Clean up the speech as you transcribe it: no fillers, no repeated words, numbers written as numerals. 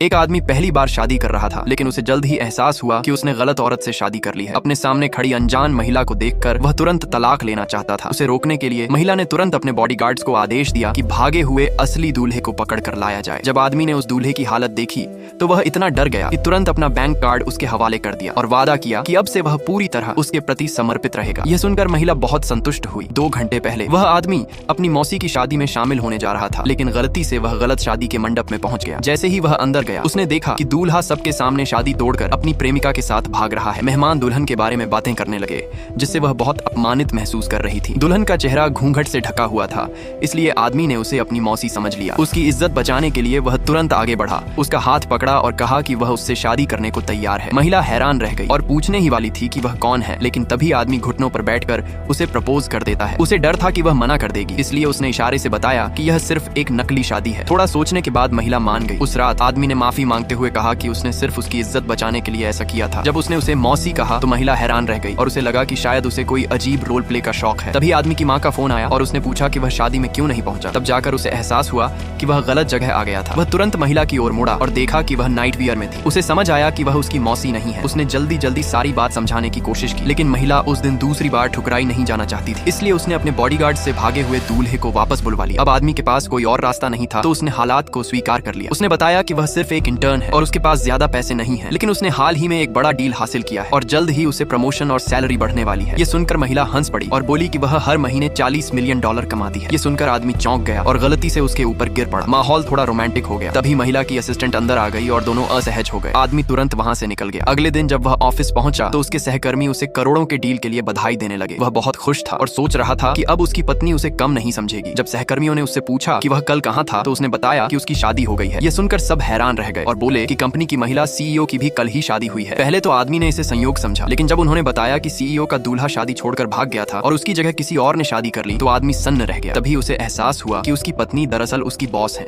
एक आदमी पहली बार शादी कर रहा था, लेकिन उसे जल्द ही एहसास हुआ कि उसने गलत औरत से शादी कर ली है। अपने सामने खड़ी अनजान महिला को देखकर वह तुरंत तलाक लेना चाहता था। उसे रोकने के लिए महिला ने तुरंत अपने बॉडीगार्ड्स को आदेश दिया कि भागे हुए असली दूल्हे को पकड़ कर लाया जाए। जब आदमी ने उस दूल्हे की हालत देखी तो वह इतना डर गया कि तुरंत अपना बैंक कार्ड उसके हवाले कर दिया और वादा किया कि अब से वह पूरी तरह उसके प्रति समर्पित रहेगा। यह सुनकर महिला बहुत संतुष्ट हुई। 2 घंटे पहले वह आदमी अपनी मौसी की शादी में शामिल होने जा रहा था, लेकिन गलती से वह गलत शादी के मंडप में पहुंच गया। जैसे ही वह अंदर गया, उसने देखा कि दूल्हा सबके सामने शादी तोड़कर अपनी प्रेमिका के साथ भाग रहा है। मेहमान दुल्हन के बारे में बातें करने लगे, जिससे वह बहुत अपमानित महसूस कर रही थी। दुल्हन का चेहरा घूंघट से ढका हुआ था, इसलिए आदमी ने उसे अपनी मौसी समझ लिया। उसकी इज्जत बचाने के लिए वह तुरंत आगे बढ़ा, उसका हाथ पकड़ा और कहा कि वह उससे शादी करने को तैयार है। महिला हैरान रह गई और पूछने ही वाली थी कि वह कौन है, लेकिन तभी आदमी घुटनों पर बैठकर उसे प्रपोज कर देता है। उसे डर था कि वह मना कर देगी, इसलिए उसने इशारे से बताया कि यह सिर्फ एक नकली शादी है। थोड़ा सोचने के बाद महिला मान गई। उस रात आदमी ने माफी मांगते हुए कहा कि उसने सिर्फ उसकी इज्जत बचाने के लिए ऐसा किया था। जब उसने उसे मौसी कहा तो महिला हैरान रह गई और उसे लगा कि शायद उसे कोई अजीब रोल प्ले का शौक है। तभी आदमी की माँ का फोन आया और उसने पूछा कि वह शादी में क्यों नहीं पहुंचा। तब जाकर उसे एहसास हुआ कि वह गलत जगह आ गया था। वह तुरंत महिला की ओर मुड़ा और देखा कि वह नाइट वियर में थी। उसे समझ आया कि वह उसकी मौसी नहीं है। उसने जल्दी जल्दी सारी बात समझाने की कोशिश की, लेकिन महिला उस दिन दूसरी बार ठुकराई नहीं जाना चाहती थी। इसलिए उसने अपने बॉडीगार्ड से भागे हुए दूल्हे को वापस बुलवा लिया। अब आदमी के पास कोई और रास्ता नहीं था, तो उसने हालात को स्वीकार कर लिया। उसने बताया कि वह सिर्फ एक इंटर्न है और उसके पास ज्यादा पैसे नहीं है, लेकिन उसने हाल ही में एक बड़ा डील हासिल किया है और जल्द ही उसे प्रमोशन और सैलरी बढ़ने वाली है। ये सुनकर महिला हंस पड़ी और बोली कि वह हर महीने $40 मिलियन कमाती है। ये सुनकर आदमी चौंक गया और गलती से उसके ऊपर गिर पड़ा। माहौल थोड़ा रोमांटिक हो गया। तभी महिला की असिस्टेंट अंदर आ गई और दोनों असहज हो गए। आदमी तुरंत वहां से निकल गया। अगले दिन जब वह ऑफिस पहुंचा तो उसके सहकर्मी उसे करोड़ों के डील के लिए बधाई देने लगे। वह बहुत खुश था और सोच रहा था कि अब उसकी पत्नी उसे कम नहीं समझेगी। जब सहकर्मियों ने उससे पूछा कि वह कल कहाँ था तो उसने बताया कि उसकी शादी हो गई है। यह सुनकर सब हैरान रह गए और बोले कि कंपनी की महिला सीईओ की भी कल ही शादी हुई है। पहले तो आदमी ने इसे संयोग समझा, लेकिन जब उन्होंने बताया कि सीईओ का दूल्हा शादी छोड़कर भाग गया था और उसकी जगह किसी और ने शादी कर ली तो आदमी सन्न रह गया। तभी उसे एहसास हुआ कि उसकी पत्नी दरअसल उसकी बॉस है।